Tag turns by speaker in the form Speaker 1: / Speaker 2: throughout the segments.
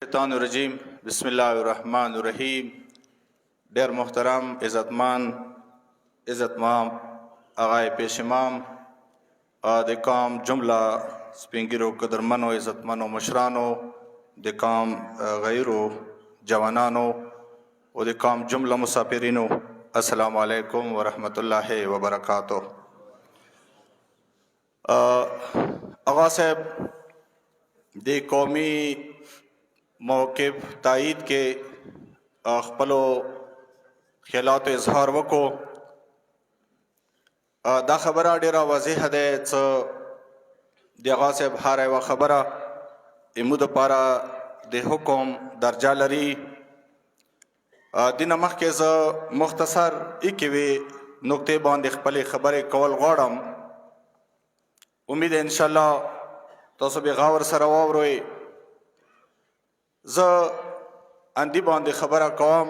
Speaker 1: شیطان الرجیم بسم الله الرحمن الرحیم. ډیر محترم عزتمام آقای پیش امام د قوم جمله سپینګیرو قدرمنو عزتمنو مشرانو د قوم غیرو جوانانو او د قوم جمله مسافرینو السلام علیکم ورحمت الله وبرکاتہ. آغا صاحب د قومی موقف تایید کې خپلو خیالاتو اظهار وکړو. دا خبره ډیره واضحه ده چې د آغا صاحب هر یوه خبره زموږ دپاره د حکم درجه لري. دینه مخکې زه مختصر یوې نقطې باندې خپلې خبرې کول غواړم. امید انشاءالله تاسو به غور سره واورئ. زه اندی باندې خبره کوم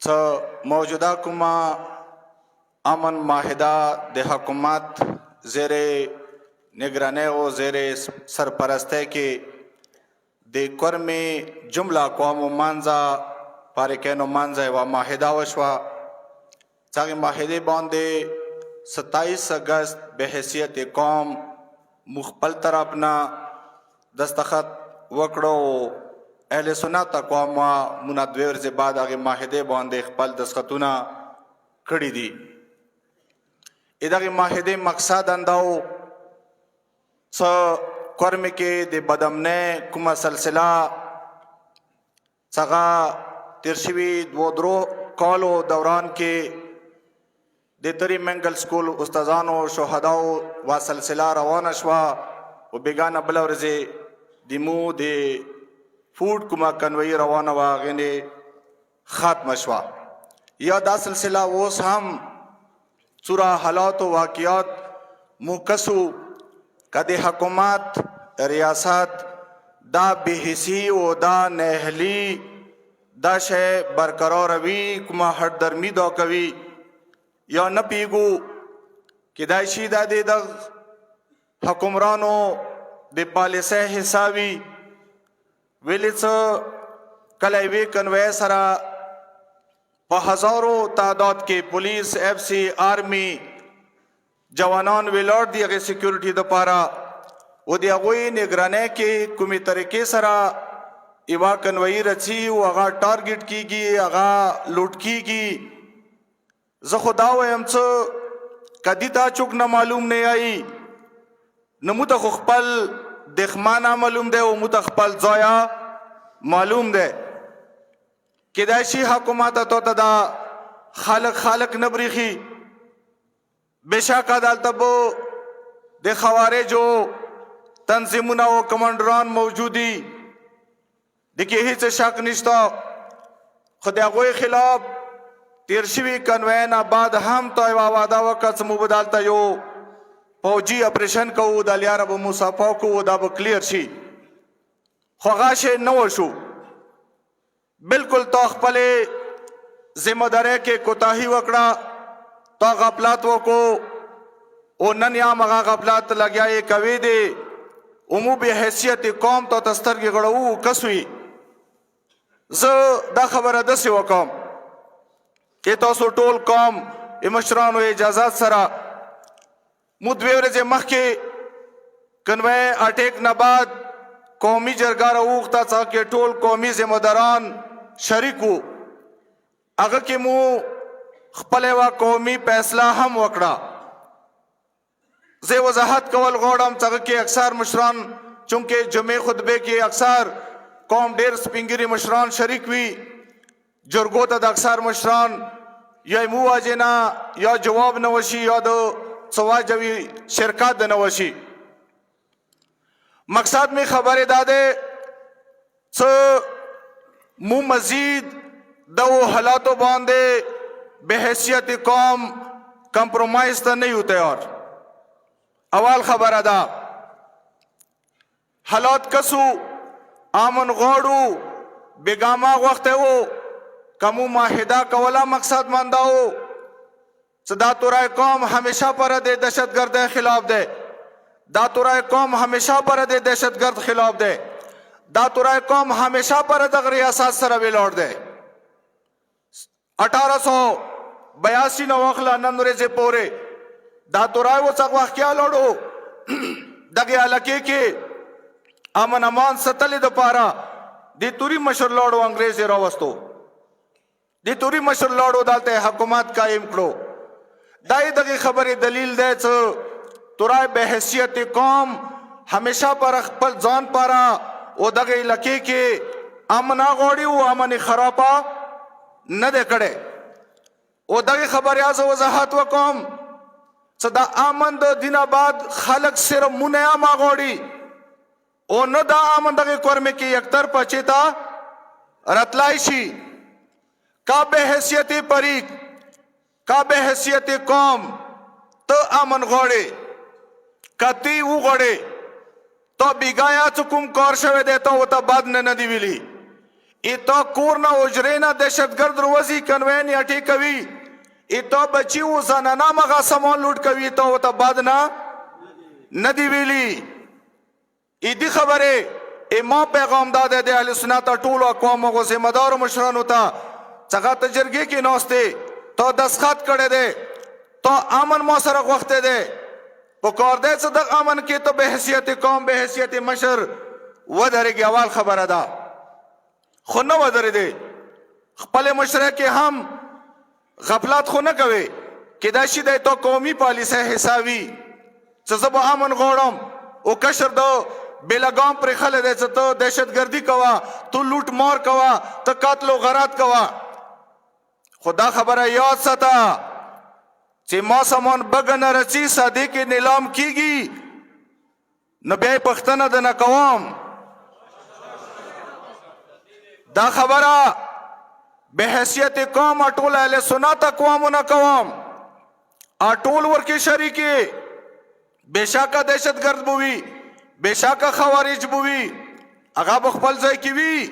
Speaker 1: چې موجوده کومه امن معاهده د حکومت زیر نگرانی او زیر سرپرستی کې د کرمی جمله اقوامو منځه پارکینو منځه یوه معاهده وشوه. چې هغې معاهدې باندې 27 اگست به حیثیت قوم موږ خپل طرف نه دستخط وکړو. اهل سنت اقوام مونږ 2 ورځې بعد هغې معاهدې باندې خپل دستخطونه کړي دي. دغې معاهدې مقصد همدا و چې کرمې کې د بدامنۍ کومه سلسله څخه تیر شوي 2 کالو دوران کې د تری منګل سکول استادانو شهداو وا سلسله روانه شوه او بیګانه بله ورځې دمو د فوډ کومه کنوی روانه وه هغې نه ختمه شوه. یا دا سلسله اوس هم څوره حالات و واقعات موکسو که د حکومت ریاست دا بېحسي او دا نهلي دا شی برقرار وي کومه هټ درمي دا کوي یا نه پیږو کیدای شي دا د حکمرانو د پالیسۍ حصه وي. ویلې څه کله یوې کنوی سره په هزارو تعداد کې پولیس FC آرمي جوانان ولاړ دي هغې سیکیورټي دپاره او د هغوی نګرانۍ کې کومې طریقې سره یوه کنوی رڅي او هغه ټارګېټ کیږي هغه لوټ کیږي. زه خو دا وایم څه کدي تا چوک نه معلوم نه آئی نه مو ته خو خپل دښمنه معلوم دی او مو ته خپل ځایه معلوم دی. کیدای شي حکومت تو ته دا خالق نه بریښي. بېشکه دلته به د خوارجو تنظیمونه او کمانډران موجود دي د کې هېڅ شک نشته. خو د هغوی خلاف تیر شوي کنوی نه بعد هم تا یوه وعده وکړه چې موږ به دلته یو فوجي اپریشن کوو د لیاره به مو صفا کوو دا به کلیر شي. خو هغه شی نه وشو. بلکل تا خپلې ذمهدارۍ کې کوتاهي وکړه تا غفلت وکړو او نن یم هغه غفلت لګیا یې کوې دی او مو بې حیثیت قوم تا ته سترګې غړوو کس وي. زه دا خبره داسې وکړم چې تاسو ټول قوم مشرانو اجازت سره مو 2 ورځې مخکې کنوی اټیک نه بعد قومي جرګه راوغوښته چې کې ټول قومي ذمهداران شریک وو. هغه کې مو خپله یوه قومي فیصله هم وکړه. زه وضاحت کول غواړم چې هغه کې اکثر مشران چونکې جمعې خطبې کې اکثر قوم ډېر سپینګیري مشران شریک وي. جرګو ته د اکثر مشران یا مو واجې نه یا جواب نه وشي یا د څه واجوي شرکت د نه وشي. مقصد می خبرې دا دی چې مو مزید دو حالاتو باندې به حیثیت قوم کمپرومایز ته نه یو تیار. اول خبره ده حالات کسو امن غواړو بیګامه غوښتی و کمو معاهده کوله مقصد منده و چې دا تورای قوم همیشه پر د دهشتګردۍ خلاف دی. دا تورای قوم همیشه پر د دهشتګرد خلاف دی. دا تورای قوم همیشه پر دغه ریاست سره ویلوړ دی 1882 نو واخله نن ورځې پورې دا تورای و څنګه واقعیا لوړو دغه علاقې کې امن امان ستلې د پاره د توري مشر لوړو انګريز راوستو د توري مشر لوړو دلته حکومت قائم کړو دای دغه خبره دلیل ده چې تورای به حیثیت قوم همیشه پر خپل ځان پاره او دغه علاقې کې امن غوړي او امن خرابه نه ده کړي او دغه خبره از وضاحت وکوم چې دا امن د دینه بعد خلق سره مونږه ما غوړي او نه دا امن دغه کورمه کې یکتر پچیتا رتلای شي کا به حیثیت پریک کا به حیثیت قوم ته امن غوړي کتی و غوړي تو بیگایا چکم کار شوه دیتا و تا بعد نه ندی ویلی ای تو کور نه اجره نه دهشتگرد روزی کنوین یټی کوي ای تو بچی و زنانا مغا سامان لوټ کوي تو و تا بعد نه ندی ویلی ای دی خبره ای ما پیغام داده دی اهل سنت ټول اقوام غو ذمہ دار مشرانو ته څنګه تجرګه کې نوسته تو دسخط کړه دے تو امن مو سره غوښته دے پکار دے چې د امن کې ته به حیثیت قوم به حیثیت مشر ودرېږي اول خبره ده خو نه ودرې دی خپل مشره کې هم غفلت خو نه کوي کې دا شي د تو قومي پالیسي حسابي چې زه به امن غواړم او کشر دو بلګام پر خلک دې چې ته دهشتګردي کوا تو لوټ مار کوا ته قتل او غارت کوا خدا خبره یاد ساته چې ما سامان بګن رچی ساده کې نیلام کیږي نو بیا پښتنه د نه کوم دا خبره به حیثیت قوم اټول اهل سنت قوم نه کوم اټول ورکی شریکی بشاکه دهشتګرد بوي بشاکه خوارج بوي هغه خپل ځای کې وي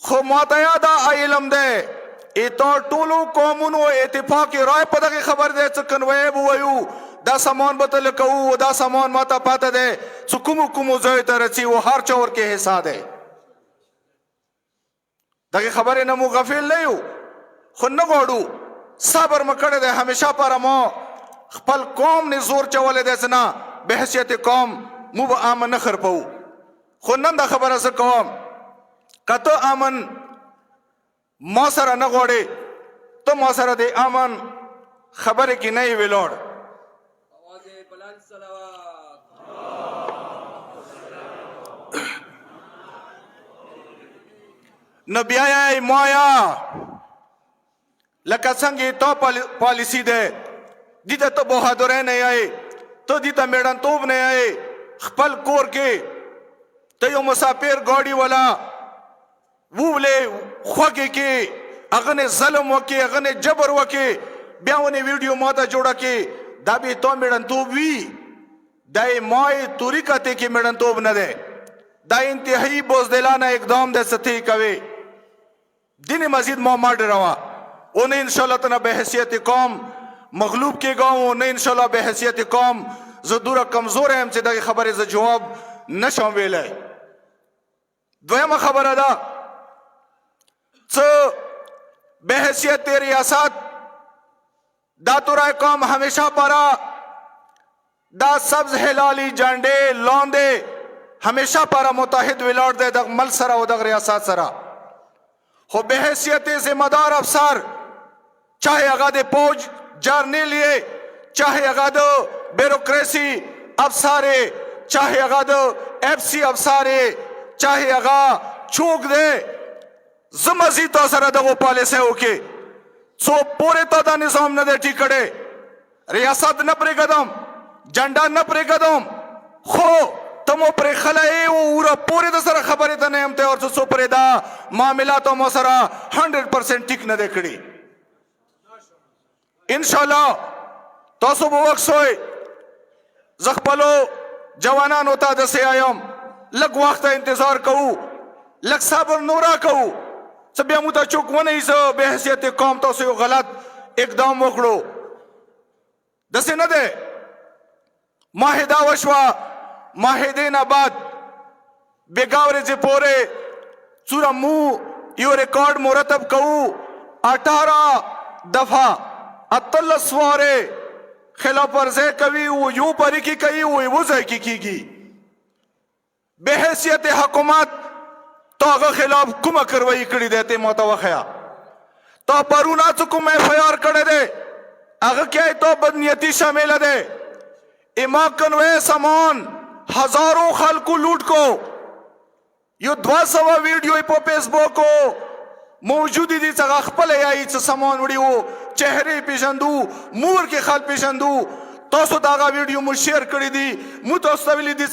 Speaker 1: خو ماته یاد علم ده ایتو ټولو قومونو اتفاق رائے په دغه خبر ده چې کنوي وایو دا سامان بتل کوو دا سامان ماته پاته ده چې کوم ځای ته رچی او هر چور کې حصہ ده دغه خبره نه مو غفل نه یو خو نه غواړو صبر مکړه ده همیشه پر ما خپل قوم نه زور چولې ده سنا به حیثیت قوم مو به امن نه خرپو خو نن دا خبره ز قوم کته امن ما سره نه غوړي ته ما سره د امن خبره کې نه ویلوړ
Speaker 2: आवाज बुलंद सलावत
Speaker 1: نبی آیا مایا لکه څنګه ته پالیسی ده دې ته بهادر نه یې ته دې ته میډان توب نه یې خپل کور کې ته یو مسافر ګاډي والا وولې خوګه کې اغه ظلم وکي اغه جبر وکي بیا ونی ویډیو ماته جوړه کې دا به تو میډان توب وی دای مای طریقته کې میډان توب نه ده دا انتهایی بوزدلانه اقدام ده ستی کوي دین مزید ما ډروا اون ان شاء الله تنا به حیثیت قوم مغلوب کې گاو نه ان شاء الله به حیثیت قوم زدور کمزور هم چې دغه خبره ز جواب نشم ویلای دویمه خبره ده څه به حیثیت ریاست دا تورای قوم همیشه پرا دا سبز هلالی جنډې لاندې همیشه پرا متحد ویلار ده د مل سره او د ریاست سره خو به حیثیت ذمہ دار افسر چاہے هغه د فوج جرنیل یې چاہے هغه د بیروکریسی افسر چاہے هغه د اف سی افسر چاہے هغه چوک ده زمزی تو سره دغه پالیسي وکي سو پوره تا دا نظام نه دی ټیکړې ریاست نه پرې قدم جنډا نه پرې قدم خو تمو پر خلای او ور پوره د سره خبره ده نه هم ته اور سو پرې دا معاملات مو سره 100% ټیک نه دی کړی ان شاء الله تاسو به وښوي زخپلو جوانانو ته د سیایم لږ وخت انتظار کوو لږ صبر نورا کوو څه بیا مو ته چوک ونه ایسه به حیثیت قوم تاسو یو غلط اقدام وکړو دسه نه ده ماهده وشوا ماهدین بعد बेगावरेजे पोरे चूरा मु यो रिकॉर्ड मुरतब कहू 18 दफा अतलस वारे खिलाफ वर्जे कभी वो यूं परी की कही वो जैकी की बेहैसियत हुकूमत तो अगर खिलाफ कुम करवाई कड़ी देते मोतवखया तो परूना चुकुम FIR करे दे अगर क्या तो बदनियती शामिल दे इमा कन्वे सामान हजारों खलकू लूट को यो 200 वीडियो पे फेसबुक को मौजूदी दी जगह खपल आई सामान वीडियो चेहरे पेशंदू मूर के खाल पेशंदू तो दागा वीडियो मु शेयर करी दी मु तो सविली दी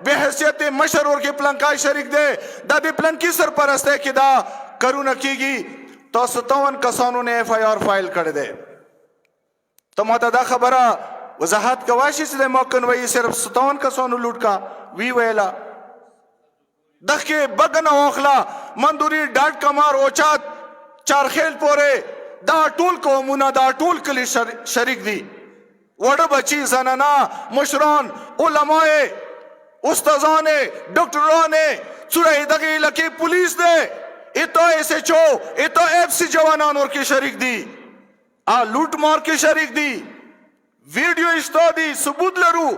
Speaker 1: बेहैसियत मशरूर के प्लंका शरीक दे दादी प्लंकी सरपरस्त है कि दा करू न कीगी तो 57 कसानों ने FIR फाइल कर दे तो मतदा खबरा वजाहत कवाशी से मौकन वही सिर्फ 57 कसानों लूट का वी वेला दखे बगन ओखला मंदूरी डाट कमार ओचात चारखेल पोरे दा टूल को मुना दा टूल के लिए शरीक दी वड़ बची जनाना मुशरान उलमाए उस्ताजाने डॉक्टराने चुराई दगी लकी पुलिस ने इतो SHO इतो FC जवानान और की शरीक दी आ लूट मार की शरीक दी वीडियो इस्तो दी सबूत लरू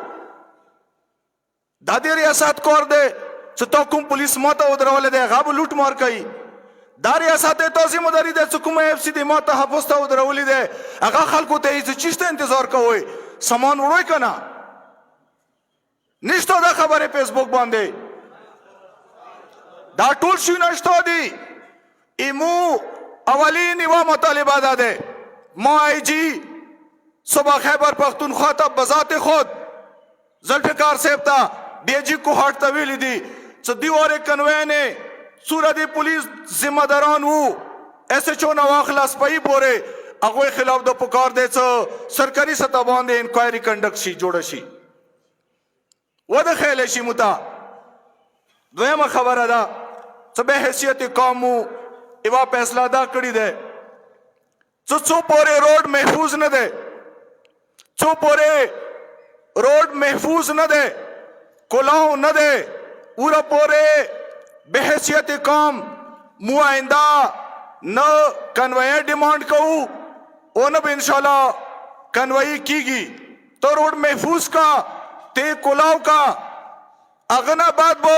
Speaker 1: दादी रियासत कोर दे चतोकुम पुलिस मोता उधरवाले दे गाब लूट मार कई दारिया साथे तो जिम्मेदारी दे चुकुम FC दी मोता हफुस्ता उधरवाली दे अगा खलको ते इस चीज इंतजार का होए सामान उड़ोय कना निष्ठो दा खबर है फेसबुक बांधे दा टूल शी नष्टो दी इमू अवली निवा मुतालिबा दा दे माईजी सुबह खैबर पख्तूनख्वा तब बजाते खुद जुल्फिकार सेफ्ता DG को हाट तवीली दी दीवारे कन्वे ने सूरत पुलिस जिम्मेदारान वो SHO नवाखला स्पाई पोरे अगवे खिलाफ दो पुकार दे सरकारी सतह बांधे इंक्वायरी कंडक्ट शी जोड़शी वद खेले शी मुता द्वयम खबर अदा सबे हैसियत कौमू इवा फैसला अदा करी दे चो पोरे रोड महफूज न दे चो पोरे रोड महफूज न दे कुलाव न दे पूरा पोरे बेहसियत कौम मुआइंदा न कन्वे डिमांड कहू ओ न इंशाल्लाह कन्वई कीगी तो रोड महफूज का ते कुलाव का अगना बात वो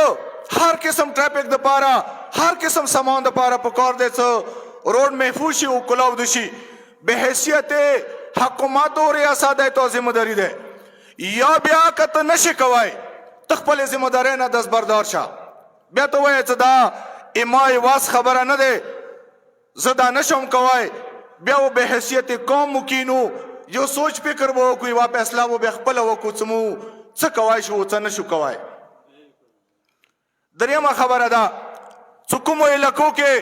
Speaker 1: हर किस्म ट्रैफिक दपारा हर किस्म सामान दपारा पकड़ दे रोड महफूज कुलाव दुशी बेहसियत हुकूमत और रियासत तो जिम्मेदारी दे या ब्या कत नशे कवाए तखपल जिम्मेदारी ना दस बरदार शाह ब्या तो वह चदा इमाई वास खबर न दे जदा नशम कवाए ब्या वो बेहसियत कौम मुकीनू जो सोच फिक्र वो कोई वा फैसला वो बेखपल वो कुछ मु च कवाए शो च नशु कवाए दरियामा खबर अदा सुकुम इलाकों के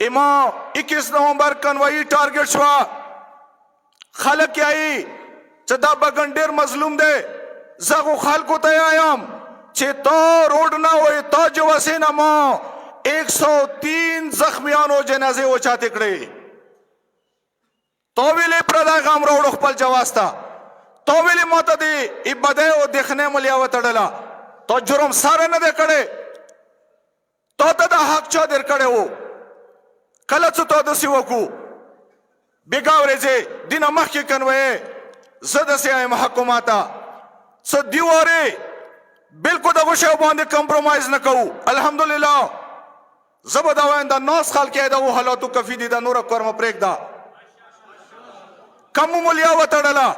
Speaker 1: इमा 21 नवंबर कन्वई टारगेट शुआ खलक आई चदा बगंडेर मजलूम दे जगो खाल को तयाम चे तो रोड ना हो तो जो वसे ना मो 103 जख्मियान हो जनाजे वो चाहते कड़े तो विले प्रदा काम रोड खपल जवास्ता तो विले मत दे इबदे वो देखने मलियावत अडला तो जुर्म सारे न दे कड़े तो तदा हक चौधर कड़े हो कलच तो दसिवकू बेगावरेजे दिन मखी कन्वे जद से आए महकुमाता सो दीवारे बिल्कुल दगोशे बांधे कंप्रोमाइज न कहू अल्हम्दुलिल्लाह जबदावेंदा 9 साल के दा वो हालातु कफीदी दा नूर कर्म प्रेगदा कमु मुलिया वतडला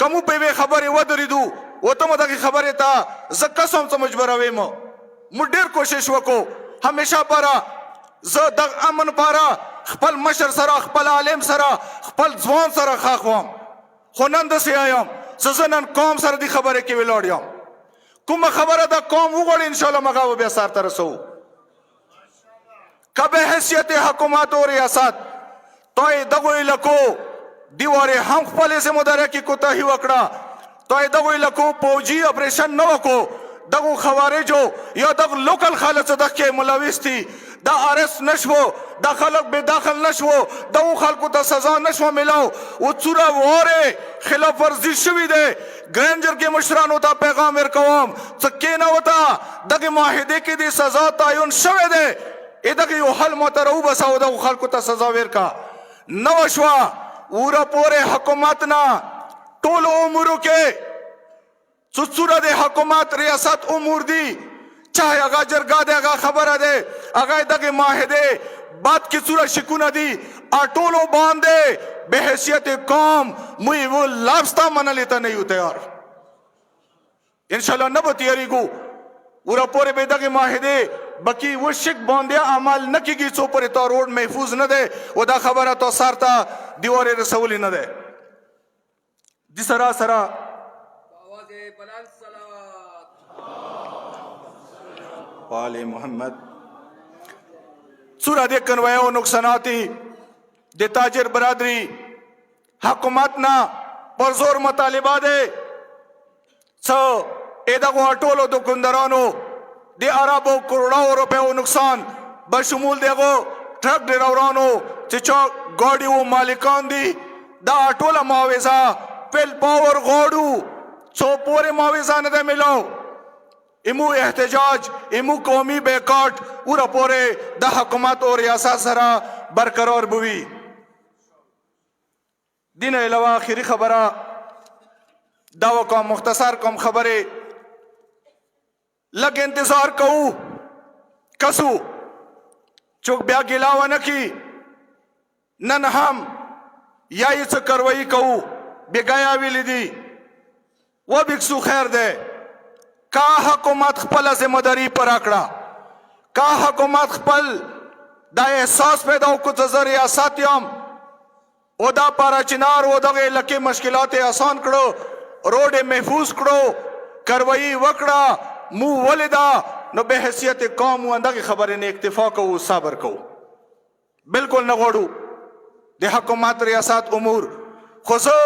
Speaker 1: कमु पे वे खबर वदरिदू वो तो मदा की खबर था जक्का सम समझ बरावे मुडेर कोशिश वको हमेशा पारा ज दग अमन पारा खपल मशर सरा खपल आलिम सरा खपल जवान सरा खाखवाम खुनंद से आयाम सजनन कौम सर दी खबर के विलोड़ियाम कुम खबर दा कौम उगड़ इंशाल्लाह मगाव बेसार तरसो कबे हैसियत हुकूमत और रियासत तो दगो इलाको दीवारे हम खपले से मुदारे की कोताही वकड़ा तो दगो इलाको फौजी ऑपरेशन न को دغو خوارجو یا دغ لوکل خلک دغه ملوث دي دا ارست نشو دا خلک به داخل نشو دغو خلکو ته سزا نشو ملاو او څوره واره خلاف ورزي شوی دی ګرینجر کې مشرانو ته پیغام ورکوم څه کې نه وتا دغه معاهده کې د سزا تعین شوی دی دغه یو حل مترو بساو دغو خلکو ته سزا ورکا نو شوا اوره پورې حکومت نه ټول امورو کې څوره د حکومت ریاست امور دي چاہے هغه جرګه ده هغه خبره ده هغه دغه معاهده بعد کې څوره شکونه دي ټولو باندې به حیثیت قوم موږ و لابستا منلې ته نه یو تیار ان شاء الله نه به تیاریږو اوره پورې به دغه معاهده بکی و شک باندې عمل نه کیږي څو پرې تا روډ محفوظ نه ده و دا خبره تو سارتا دیواره رسول نه ده دي سرا سرا
Speaker 2: آواز بلند صلوات
Speaker 1: آل محمد سورہ دے کنویو نقصاناتی دے تاجر برادری حکومت نا پر زور مطالبہ دے سو ایدگو اٹولو دکندرانو دے عربو کروڑاو روپیو نقصان بشمول دے گو ٹرک ڈرورانو چچو گاڑیو مالکان دی دا اٹولا معاوضہ پل پاور غوڑو سو پورے معاوضہ ندے ملو امو احتجاج امو قومی بیکاٹ پورا پورے دا حکومت اور ریاست سرا برقرار بوی دین علاوہ آخری خبرہ داو کام مختصر کم خبرے لگ انتظار کہو کسو چوک بیا گلاوہ نکی نن ہم یا یہ سکروئی کہو بگایا ویلی دی وہ بکسو خیر دے کا حکومت خپل ذمہ داری پر آکڑا کا حکومت خپل دا احساس پیدا کو ریاست یم او دا پارا چنار او دا لکه مشکلات آسان کړو روډ محفوظ کړو کروئی وکړه مو ولدا نو به حیثیت قوم وندغه خبره نه اکتفا کو صبر کو بالکل نه غوړو د حکومت ریاست امور خصو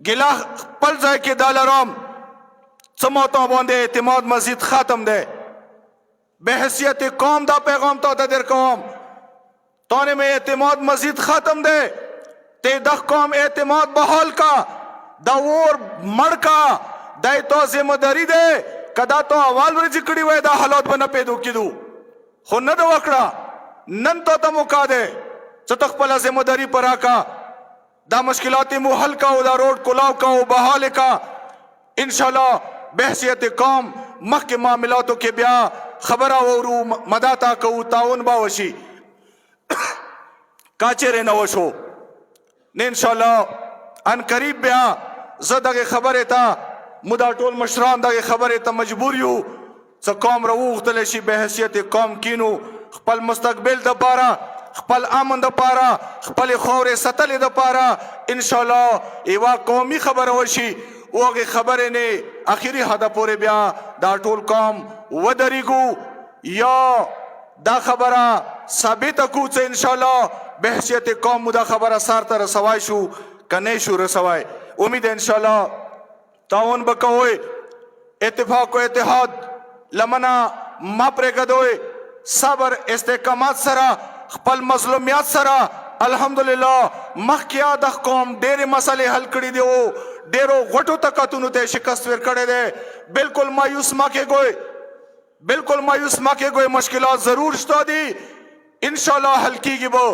Speaker 1: ګلا خپل ځای کې دالرام سموتوں باندے اعتماد مزید ختم دے بحیثیت قوم دا پیغام تا در قوم تونے میں اعتماد مزید ختم دے تے دخ قوم اعتماد بحال کا دا اور مڑ کا دائی تو ذمہ داری دے کدا تو اول ورزی کڑی ہوئے دا حالات بنا پیدو کی دو خود ندو وکڑا نن تو تمکا دے ستخ پلا ذمہ داری پر آکا دا مشکلاتی محل کا دا روڈ کلاو کا بحال کا انشاءاللہ بحثیت قوم مخ کے معاملاتوں کے بیا خبرہ ورو مداتا کو تعاون باوشی کاچے نوشو نے انشاءاللہ ان قریب بیا زدہ خبر تا مدا ٹول مشران دا خبر تا مجبوریو سا قوم روغ تلشی بحثیت قوم کینو خپل مستقبل دا پارا خپل امن دا پارا خپل خور ستل دا پارا انشاءاللہ ایوا قومی خبر وشی اوغه خبره نه اخیری حدا پورې بیا دا ټول قوم ودرېګو یا دا خبره ثابت کو چې ان شاء الله بحثیت قوم دا خبره سار ته رسوای شو کنه شو رسوای امید ان شاء الله تعاون وکوي اتفاق او اتحاد لمنا ما پرګدوي صبر استقامت سره خپل مظلومیت سره الحمدللہ مخکیا د قوم ډېر مسئلے حل کړي دي او ډېرو غټو طاقتونو ته شکست ورکړي دي بالکل مایوس ما کې ګوي مشکلات ضرور شته دي ان شاء الله حل کیږي بو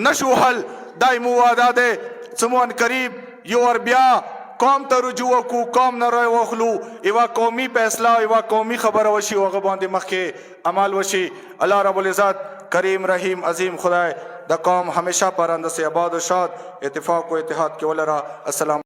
Speaker 1: نشو حل دایمو وعده ده سمون قریب یو ور بیا قوم ته رجوع کو قوم نه راي واخلو ایوا قومي فیصله ایوا قومي خبر وشي او غباندې مخکې عمل وشي الله رب العزت کریم رحیم عظیم خدای دا قوم ہمیشہ پرندہ سے آباد و شاد اتفاق و اتحاد کے ولرا السلام